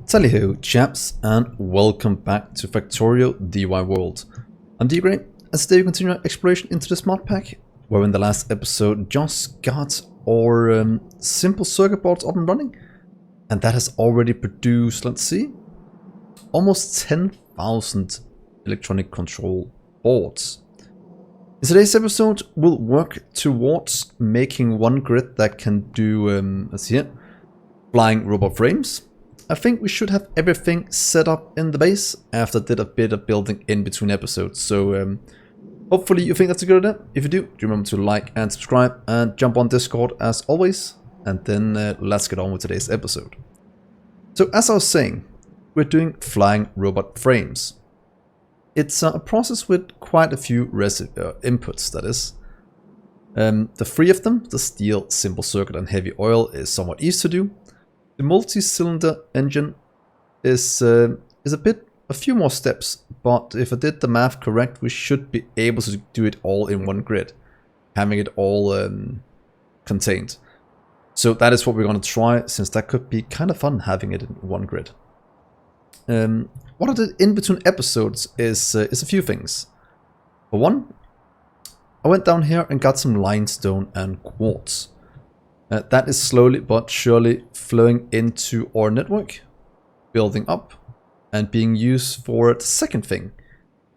Tally-ho chaps, and welcome back to Factorio DIY World. I'm Dgray, and today we continue our exploration into the smart pack, where in the last episode just got our simple circuit boards up and running, and that has already produced, let's see, almost 10,000 electronic control boards. In today's episode, we'll work towards making one grid that can do, let's see here, flying robot frames. I think we should have everything set up in the base after I did a bit of building in between episodes. So hopefully you think that's a good idea. If you do remember to like and subscribe and jump on Discord as always. And then let's get on with today's episode. So as I was saying, we're doing flying robot frames. It's a process with quite a few inputs, that is. The three of them, the steel, simple circuit and heavy oil, is somewhat easy to do. The multi-cylinder engine is a few more steps, but if I did the math correct, we should be able to do it all in one grid, having it all contained. So that is what we're going to try, since that could be kind of fun having it in one grid. What I did in between episodes is a few things. For one, I went down here and got some limestone and quartz. That is slowly but surely flowing into our network, building up, and being used for the second thing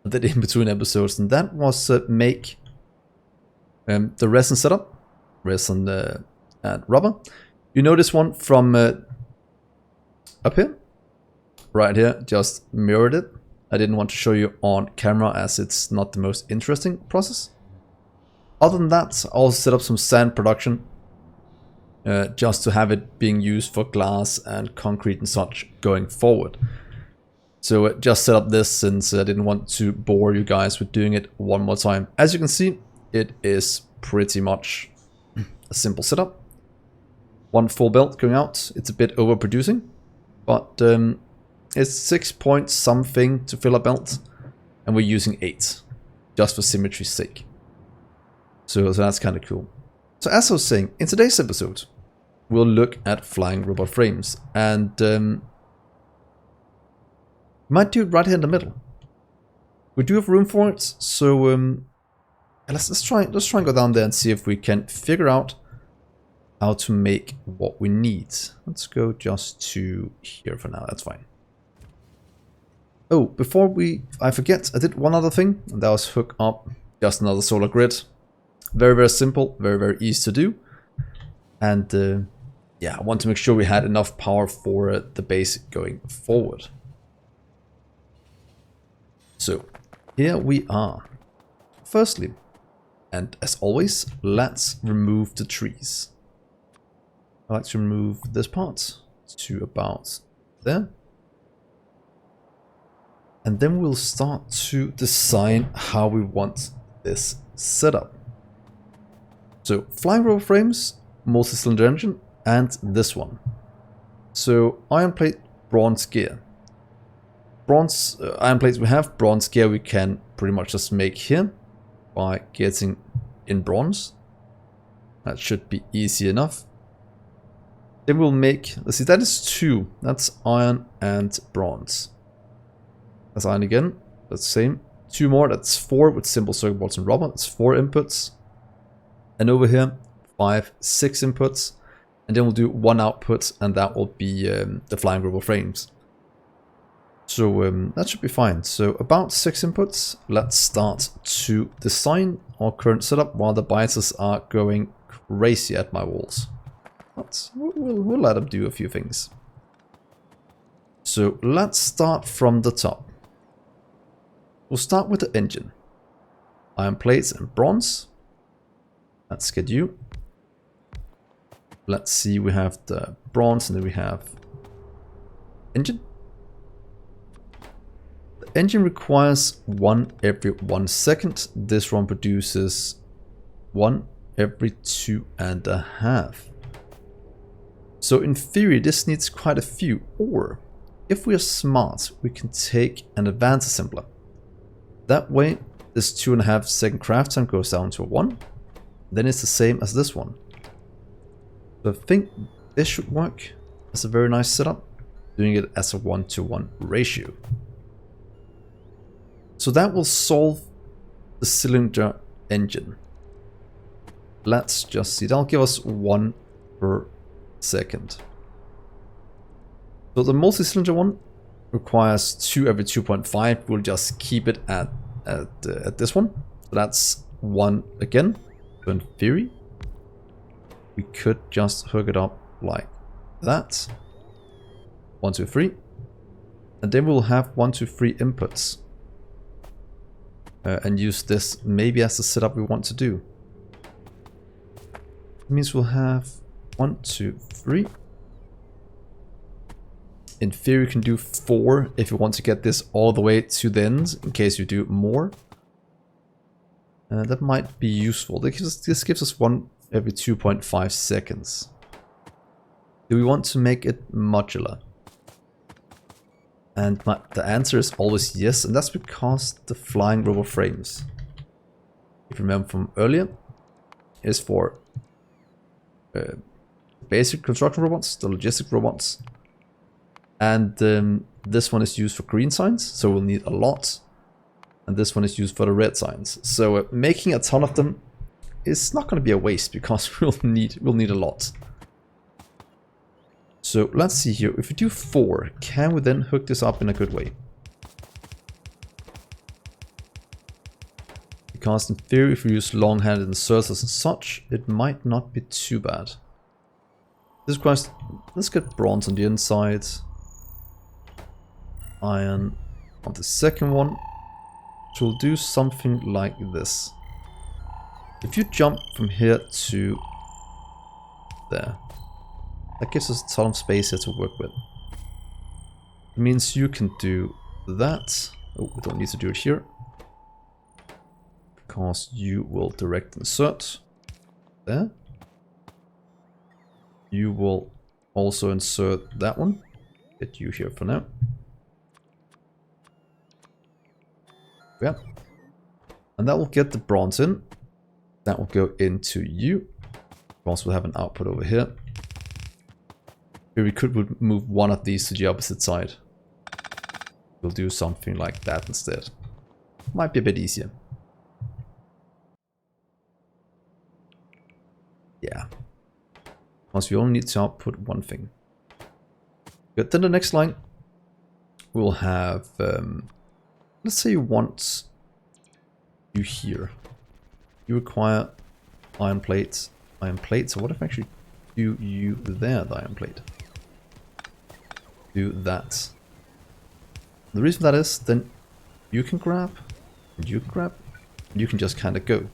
I did in between episodes, and that was make the resin setup, resin and rubber. You know this one from up here, right here, just mirrored it. I didn't want to show you on camera as it's not the most interesting process. Other than that, I also set up some sand production. Just to have it being used for glass and concrete and such going forward. So just set up this since I didn't want to bore you guys with doing it one more time. As you can see, it is pretty much a simple setup. One full belt going out. It's a bit overproducing, but it's 6 point something to fill a belt, and we're using 8 just for symmetry's sake. So that's kind of cool. So as I was saying, in today's episode, we'll look at flying robot frames, and might do it right here in the middle. We do have room for it, so let's try and go down there and see if we can figure out how to make what we need. Let's go just to here for now. That's fine. Oh, before I forget, I did one other thing, and that was hook up just another solar grid. Very, very simple, very, very easy to do. And yeah, I want to make sure we had enough power for the base going forward. So here we are. Firstly, and as always, let's remove the trees. I like to remove this part to about there. And then we'll start to design how we want this setup. So flying robot frames, multi-cylinder engine, and this one. So iron plate, bronze gear. Bronze iron plates we have, bronze gear we can pretty much just make here by getting in bronze. That should be easy enough. Then we'll make, let's see, that is 2. That's iron and bronze. That's iron again, that's the same. 2 more, that's 4 with simple circuit boards and rubber. That's 4 inputs. And over here, 5, 6 inputs, and then we'll do 1 output, and that will be the flying robot frames. So that should be fine. So about 6 inputs. Let's start to design our current setup while the biters are going crazy at my walls. But we'll let them do a few things. So let's start from the top. We'll start with the engine. Iron plates and bronze. Let's get you. Let's see, we have the bronze and then we have engine. The engine requires 1 every 1 second. This one produces 1 every 2.5. So in theory, this needs quite a few. Or if we are smart, we can take an advanced assembler. That way, this 2.5 second craft time goes down to a 1. Then it's the same as this one. So I think this should work. It's a very nice setup. doing it as a 1-to-1 ratio. So that will solve the cylinder engine. Let's just see, that'll give us 1 per second. So the multi-cylinder one requires 2 every 2.5. We'll just keep it at this one. So that's 1 again. So in theory, we could just hook it up like that. 1, 2, 3. And then we'll have 1, 2, 3 inputs. And use this maybe as the setup we want to do. It means we'll have 1, 2, 3. In theory, you can do 4 if you want to get this all the way to the end, in case you do more. That might be useful. This gives us 1 every 2.5 seconds. Do we want to make it modular? And the answer is always yes, and that's because the flying robot frames, if you remember from earlier, is for basic construction robots, the logistic robots. And this one is used for green signs, so we'll need a lot. And this one is used for the red signs. So making a ton of them is not going to be a waste, because we'll need a lot. So let's see here. If we do 4, can we then hook this up in a good way? Because in theory, if we use long-handed inserters and such, it might not be too bad. This requires, let's get bronze on the inside. Iron on the second one. So we'll do something like this. If you jump from here to there, that gives us a ton of space here to work with. It means you can do that. Oh, we don't need to do it here, because you will direct insert there. You will also insert that one. Get you here for now. Yeah. And that will get the bronze in. That will go into you. We also will have an output over here. Here we could move one of these to the opposite side. We'll do something like that instead. Might be a bit easier. Yeah. Because we only need to output one thing. Good. Then the next line, we'll have, let's say you want you here. You require iron plates. Iron plates. So what if I actually do you there, the iron plate? Do that. The reason that is, then you can grab, and you can grab, and you can just kind of go.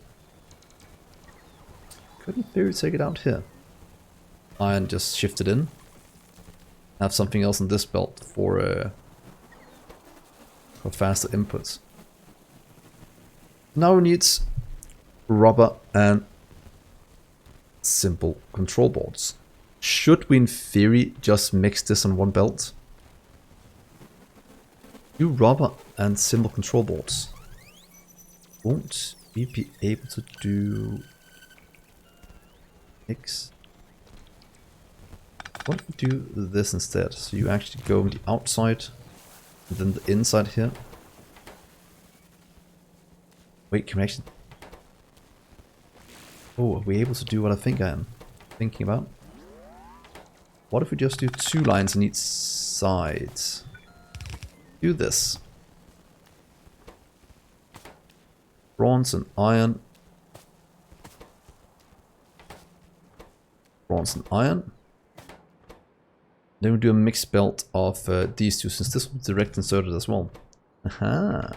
Could in theory take it out here. Iron just shift it in. Have something else in this belt for faster inputs. Now we need rubber and simple control boards. Should we in theory just mix this on one belt? Do rubber and simple control boards. Won't we be able to do mix? What if we do this instead? So you actually go on the outside and then the inside here. Wait, can we actually... Oh, are we able to do what I think I am thinking about? What if we just do 2 lines on each side? Do this. Bronze and iron. Bronze and iron. Then we do a mixed belt of these two, since this was direct inserted as well. Aha!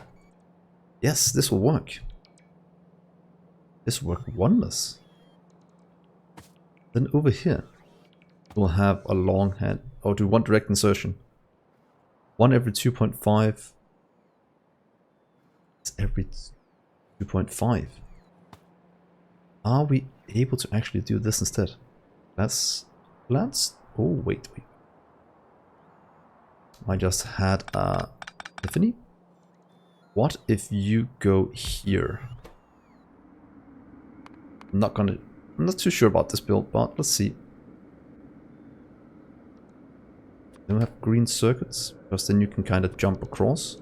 Yes, this will work. This will work wonders. Then over here, we'll have a long hand, or do one direct insertion. 1 every 2.5. It's every 2.5. Are we able to actually do this instead? Let's. Oh, wait. I just had a epiphany. What if you go here? I'm not too sure about this build, but let's see. Then we have green circuits, because then you can kind of jump across.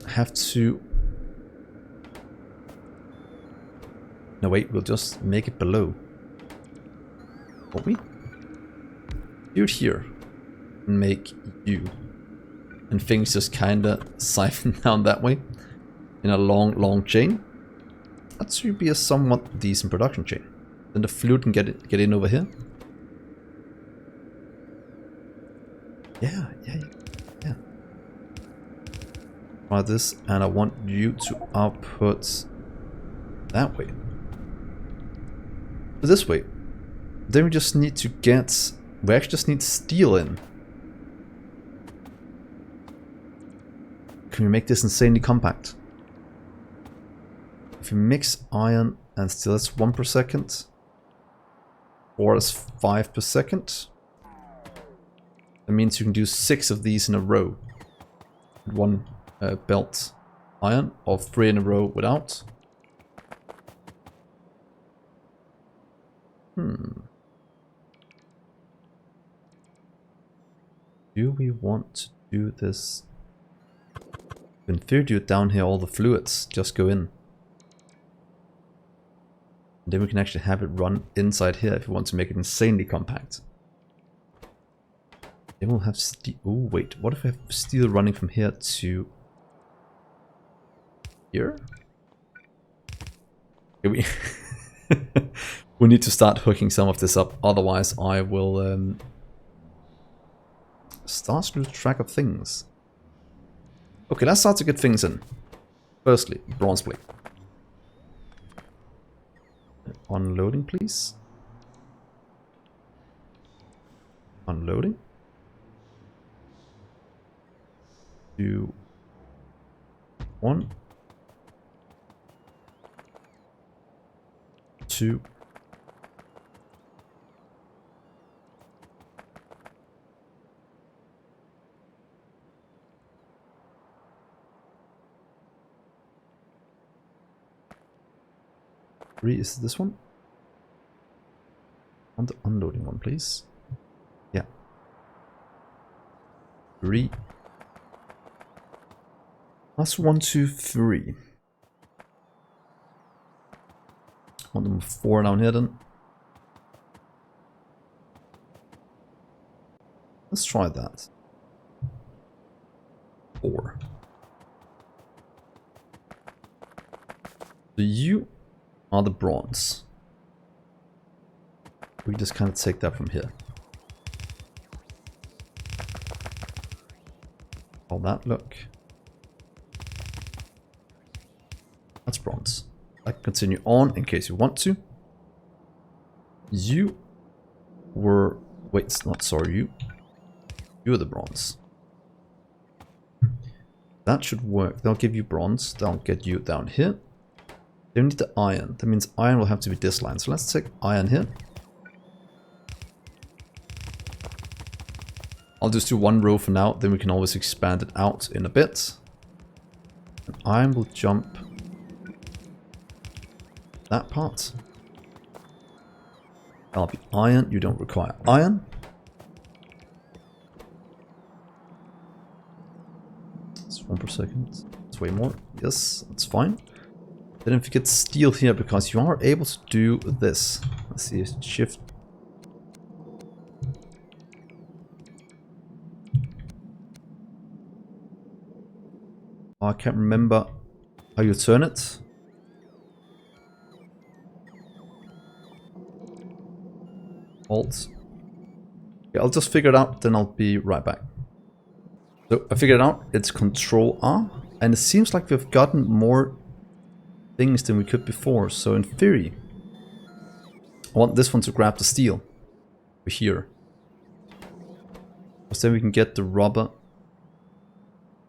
Have to... No wait, we'll just make it below. Won't we? Do it here. And make you. And things just kinda siphon down that way. In a long chain. That should be a somewhat decent production chain. Then the fluid can get in over here. Yeah. Try this, and I want you to output that way. This way. Then we just need to get... We actually just need steel in. Can we make this insanely compact? If we mix iron and steel, that's 1 per second. Or that's 5 per second. That means you can do 6 of these in a row. One belt iron, or 3 in a row without. Do we want to do this? In theory, do it down here, all the fluids just go in. And then we can actually have it run inside here if we want to make it insanely compact. Then we'll have steel. Oh wait, what if we have steel running from here to here? Okay, we need to start hooking some of this up, otherwise I will start to lose track of things. Okay, let's start to get things in. Firstly, bronze plate. Unloading, please. Unloading. 2, 1, 2. Is this one? On the unloading one, please. Yeah. 3. That's 1, 2, 3. Want them 4 down here then. Let's try that. 4. So you are the bronze. We just kind of take that from here. How that look? That's bronze. I can continue on in case you want to. You were... Wait, not sorry, you. You are the bronze. That should work. They'll give you bronze. They'll get you down here. They need the iron. That means iron will have to be this line. So let's take iron here. I'll just do 1 row for now. Then we can always expand it out in a bit. And iron will jump that part. That'll be iron. You don't require iron. It's 1 per second. It's way more. Yes, that's fine. Then if you get steel here, because you are able to do this. Let's see, shift. Oh, I can't remember how you turn it. Alt. Yeah, I'll just figure it out, then I'll be right back. So I figured it out. It's Control R, and it seems like we've gotten more things than we could before. So in theory, I want this one to grab the steel over here. Because then we can get the rubber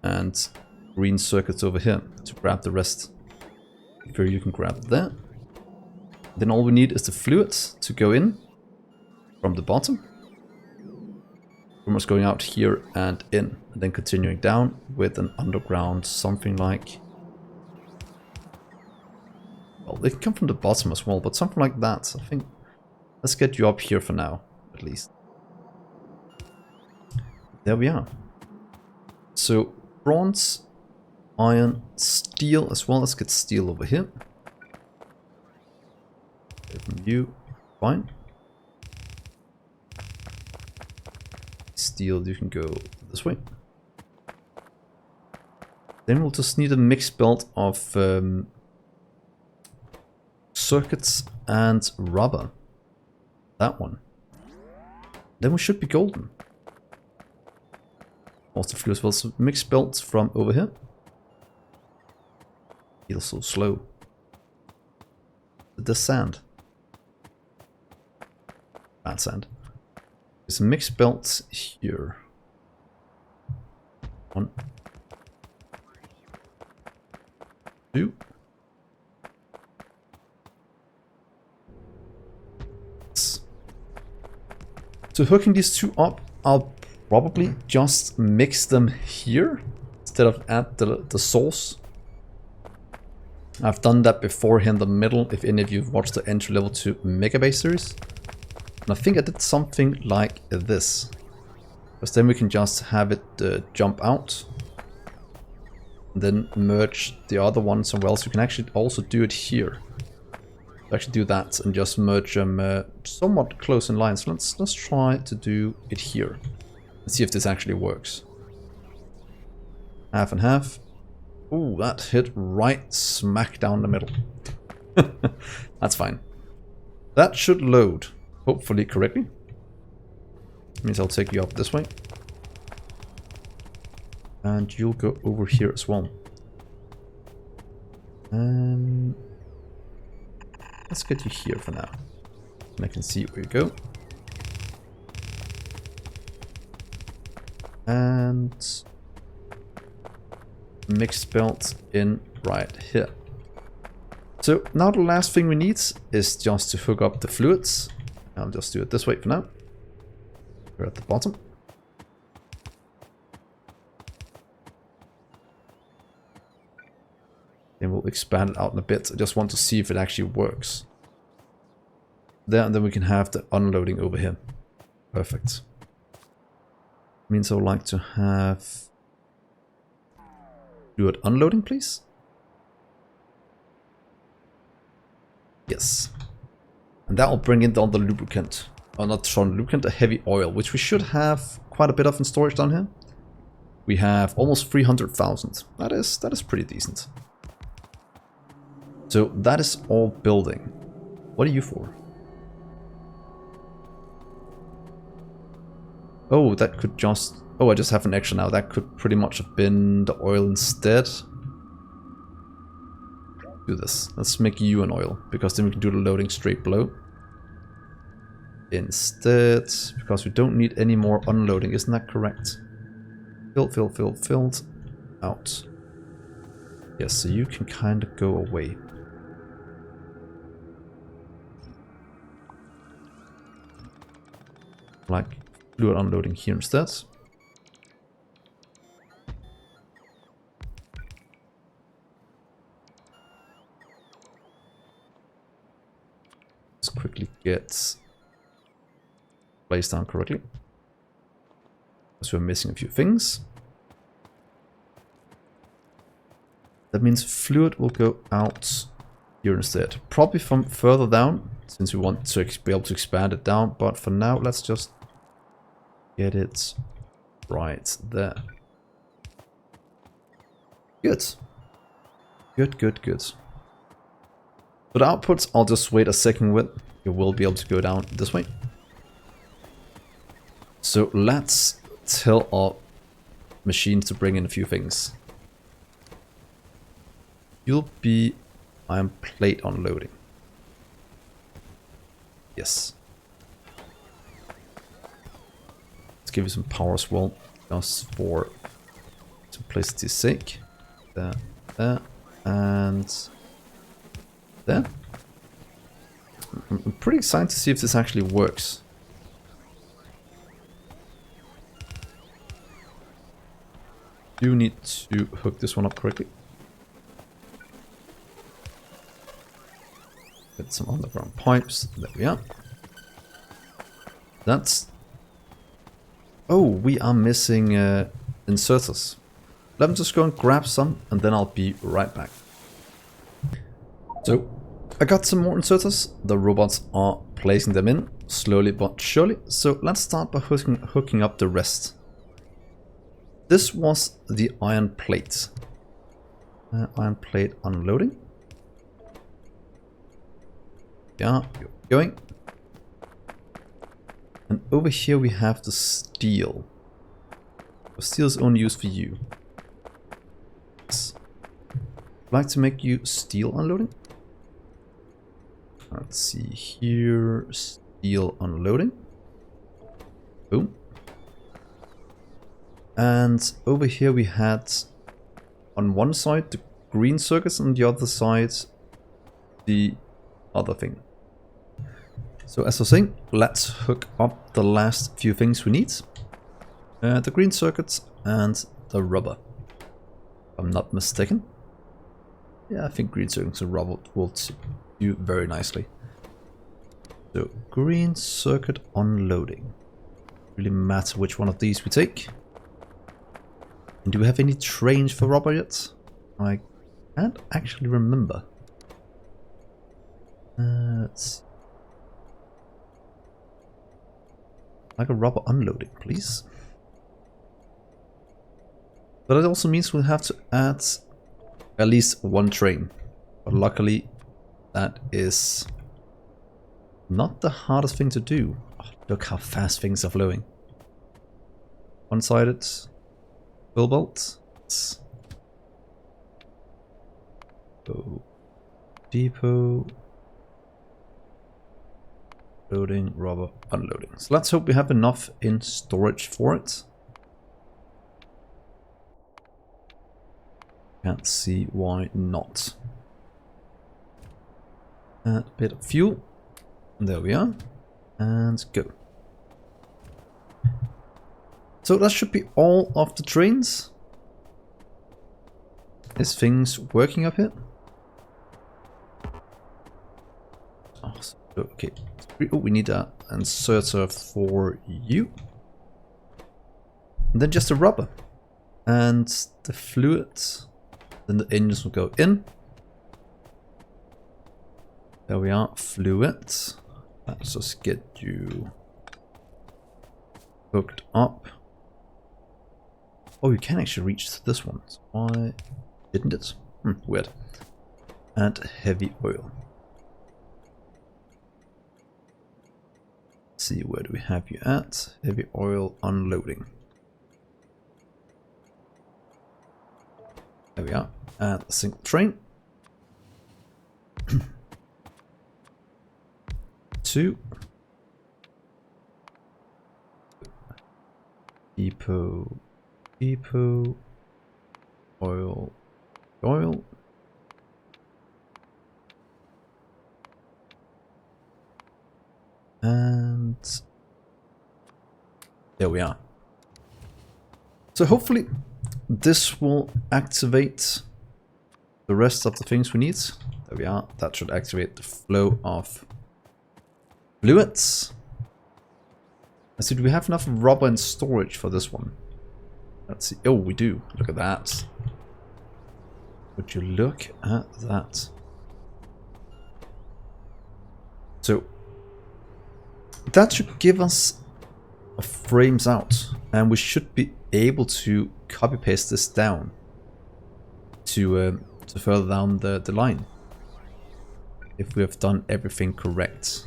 and green circuits over here to grab the rest. In theory, you can grab that. Then all we need is the fluids to go in from the bottom. Almost going out here and in, and then continuing down with an underground something like... Well, they can come from the bottom as well, but something like that. I think Let's get you up here for now, at least. There we are. So, bronze, iron, steel as well. Let's get steel over here. From you, fine. Steel, you can go this way. Then we'll just need a mixed belt of circuits and rubber. That one. Then we should be golden. Also flew as well. So mixed belts from over here. Feels so slow. The sand. Bad sand. There's mixed belts here. One. Two. So hooking these two up, I'll probably just mix them here instead of at the source. I've done that before here in the middle, if any of you have watched the entry level 2 Megabase series. And I think I did something like this. Because then we can just have it jump out. And then merge the other one somewhere else. You can actually also do it here. Actually do that and just merge them somewhat close in line. So let's try to do it here. And see if this actually works. Half and half. Ooh, that hit right smack down the middle. That's fine. That should load, hopefully correctly. Means I'll take you up this way. And you'll go over here as well. And let's get you here for now. And I can see where you go. And mixed belt in right here. So now the last thing we need is just to hook up the fluids. I'll just do it this way for now. We're at the bottom. Then we'll expand it out in a bit. I just want to see if it actually works. There, and then we can have the unloading over here. Perfect. Means I would like to have fluid unloading, please. Yes. And that will bring in all the lubricant. Or not strong lubricant, a heavy oil, which we should have quite a bit of in storage down here. We have almost 300,000. That is pretty decent. So that is all building. What are you for? Oh, that could just... Oh, I just have an extra now. That could pretty much have been the oil instead. Do this. Let's make you an oil, because then we can do the loading straight below. Instead, because we don't need any more unloading, isn't that correct? Filled. Out. Yes, so you can kind of go away. Like fluid unloading here instead. Let's quickly get placed down correctly. Because we're missing a few things. That means fluid will go out here instead. Probably from further down, since we want to be able to expand it down. But for now, let's just get it right there. Good. Good. So the outputs, I'll just wait a second with. You will be able to go down this way. So let's tell our machines to bring in a few things. You'll be iron plate unloading. Yes. Let's give you some power as well, just for simplicity's sake. There, and there. I'm pretty excited to see if this actually works. You need to hook this one up correctly. Get some underground pipes. There we are. That's... Oh, we are missing inserters. Let me just go and grab some, and then I'll be right back. So, I got some more inserters. The robots are placing them in, slowly but surely. So let's start by hooking up the rest. This was the iron plate. Iron plate unloading. Yeah, going. And over here we have the steel. Steel is only used for you. Yes. I'd like to make you steel unloading. Let's see here. Steel unloading. Boom. And over here we had on one side the green circuits, and the other side the other thing. So as I was saying, let's hook up the last few things we need. The green circuits and the rubber. If I'm not mistaken. Yeah, I think green circuits and rubber will do very nicely. So green circuit unloading. Really matter which one of these we take. And do we have any trains for rubber yet? I can't actually remember. Let's see. Like a rubber unloading, please. But it also means we'll have to add at least one train. But luckily, that is not the hardest thing to do. Oh, look how fast things are flowing. One-sided. Fill bolt. Go. Depot. Loading, rubber, unloading. So let's hope we have enough in storage for it. Can't see why not. Add a bit of fuel. There we are. And go. So that should be all of the trains. Is things working up here? Oh, okay. Oh, we need an inserter for you. And then just a rubber. And the fluid. Then the engines will go in. There we are. Fluid. Let's just get you hooked up. Oh, you can actually reach this one. Why didn't it? Weird. And heavy oil. Let's see, where do we have you at? Heavy oil unloading. There we are. And a single train. 2. Depot. Depot. Oil. Oil. And there we are. So hopefully this will activate the rest of the things we need. There we are. That should activate the flow of fluids. Let's see, do we have enough rubber in storage for this one? Let's see. Oh, we do. Look at that. Would you look at that? So that should give us a frames out, and we should be able to copy paste this down to further down the line if we have done everything correct.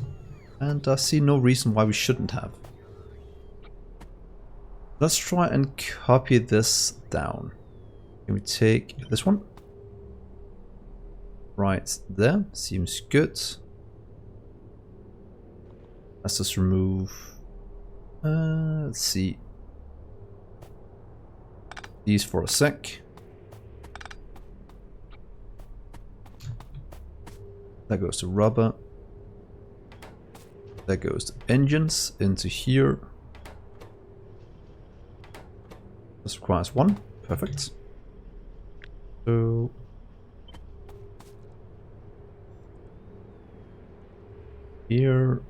And I see no reason why we shouldn't have. Let's try and copy this down. Can we take this one? Right there. Seems good. Let's just remove... let's see. These for a sec. That goes to rubber. That goes to engines into here. This requires 1. Perfect. So here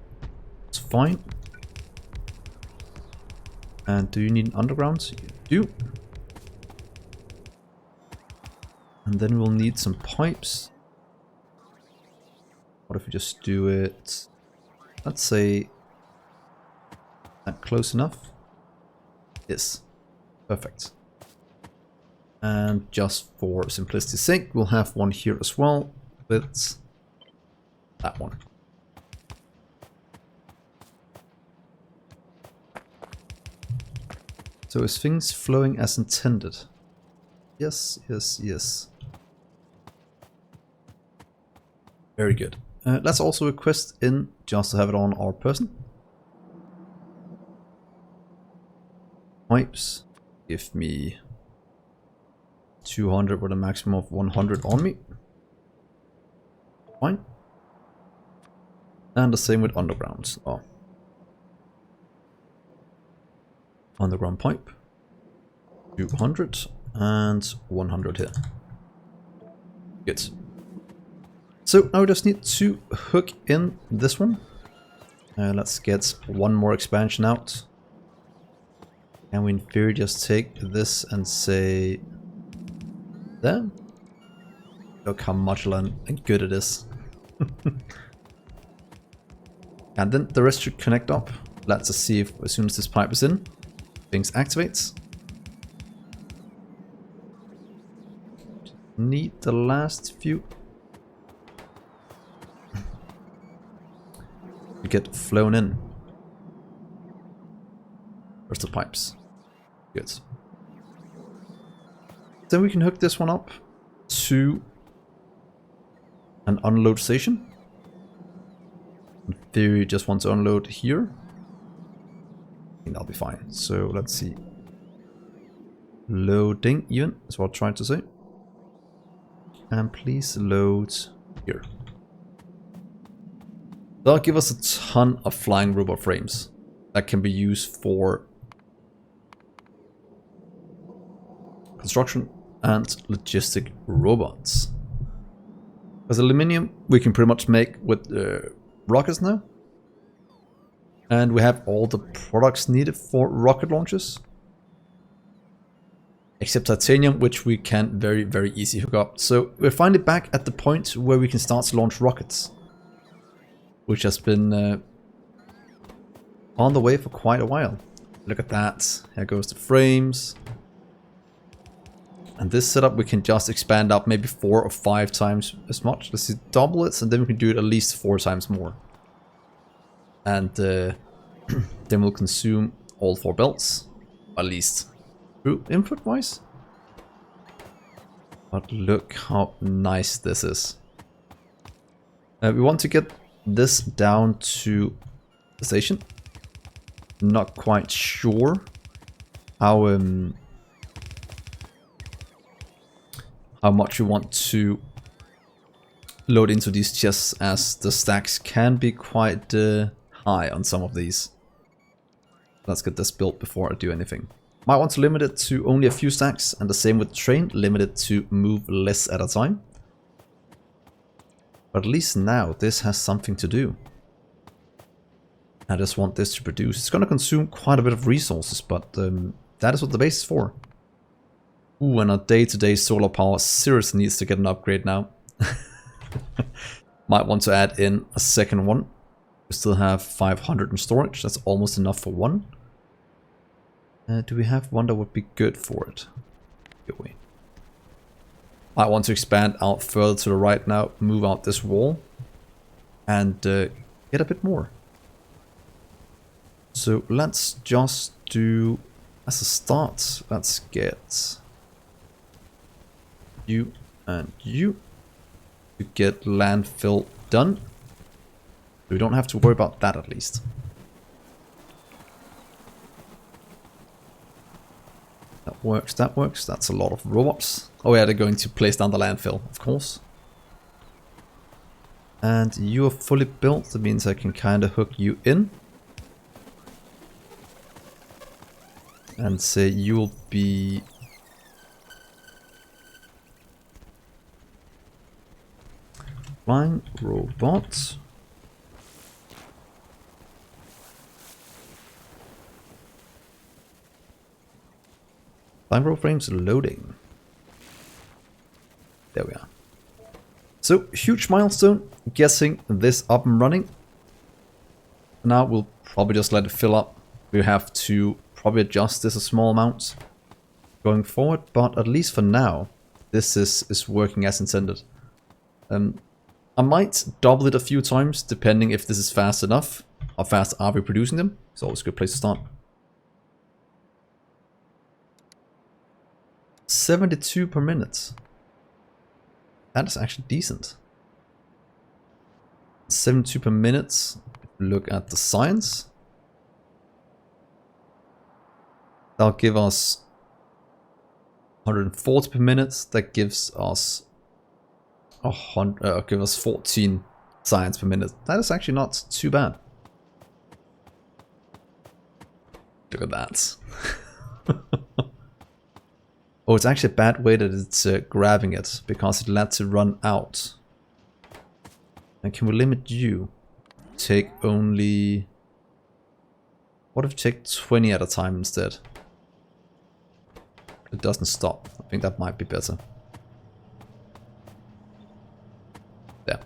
it's fine. And do you need an underground? You do. And then we'll need some pipes. What if we just do it, let's say, that close enough? Yes, perfect. And just for simplicity's sake, we'll have one here as well with that one. So is things flowing as intended? Yes, yes, yes. Very good. Let's also request in just to have it on our person. Pipes. Give me 200 with a maximum of 100 on me. Fine. And the same with underground. Oh. Underground pipe. 200 and 100 here. Good. So now we just need to hook in this one. Let's get one more expansion out. And we in theory just take this and say there. Look how modular and good it is. And then the rest should connect up. Let's just see if as soon as this pipe is in, things activates. Need the last few to get flown in. Where's the pipes? Good. Then we can hook this one up to an unload station. In theory, you just want to unload here. I think that'll be fine. So let's see. Loading even is what I'm trying to say. And please load here. That'll give us a ton of flying robot frames that can be used for construction and logistic robots. Because aluminium we can pretty much make with rockets now. And we have all the products needed for rocket launches. Except titanium, which we can very, very easily hook up. So we're finally back at the point where we can start to launch rockets. Which has been on the way for quite a while. Look at that. Here goes the frames. And this setup we can just expand up maybe 4 or 5 times as much. Let's see, double it, and then we can do it at least 4 times more. And then we'll consume all 4 belts, at least through input wise. But look how nice this is. We want to get this down to the station. Not quite sure how much we want to load into these chests, as the stacks can be quite high on some of these. Let's get this built before I do anything. Might want to limit it to only a few stacks, and the same with the train, limit it to move less at a time. But at least now this has something to do. I just want this to produce. It's going to consume quite a bit of resources, but that is what the base is for. Ooh, and our day-to-day solar power seriously needs to get an upgrade now. Might want to add in a second one. We still have 500 in storage. That's almost enough for one. Do we have one that would be good for it? Good way. I want to expand out further to the right now, move out this wall, and get a bit more. So let's just do, as a start, let's get you and you to get landfill done. We don't have to worry about that at least. That works, that works. That's a lot of robots. Oh yeah, they're going to place down the landfill, of course. And you are fully built. That means I can kind of hook you in. And say you'll be... flying robot. DyWorld frames loading. There we are. So, huge milestone, getting this up and running. Now we'll probably just let it fill up. We have to probably adjust this a small amount going forward, but at least for now, this is working as intended. I might double it a few times, depending if this is fast enough. How fast are we producing them? It's always a good place to start. 72 per minute. That is actually decent. 72 per minute. Look at the science. That'll give us 140 per minute. That gives us 14 science per minute. That is actually not too bad. Look at that. Oh, it's actually a bad way that it's grabbing it, because it lets it run out. And can we limit you? Take only... What if you take 20 at a time instead? It doesn't stop. I think that might be better. There.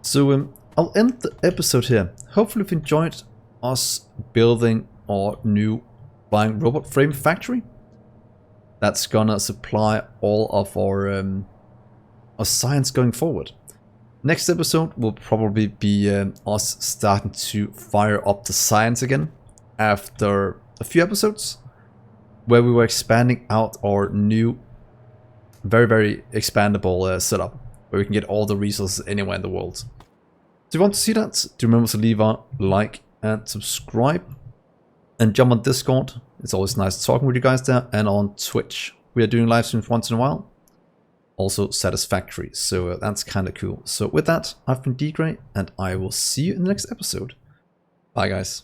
So I'll end the episode here. Hopefully you've enjoyed us building our new flying robot frame factory. That's gonna supply all of our science going forward. Next episode will probably be us starting to fire up the science again after a few episodes where we were expanding out our new, very, very expandable setup where we can get all the resources anywhere in the world. So if you want to see that, do remember to leave a like and subscribe. And jump on Discord. It's always nice talking with you guys there. And on Twitch. We are doing live streams once in a while. Also satisfactory. So that's kind of cool. So with that, I've been Dgray. And I will see you in the next episode. Bye guys.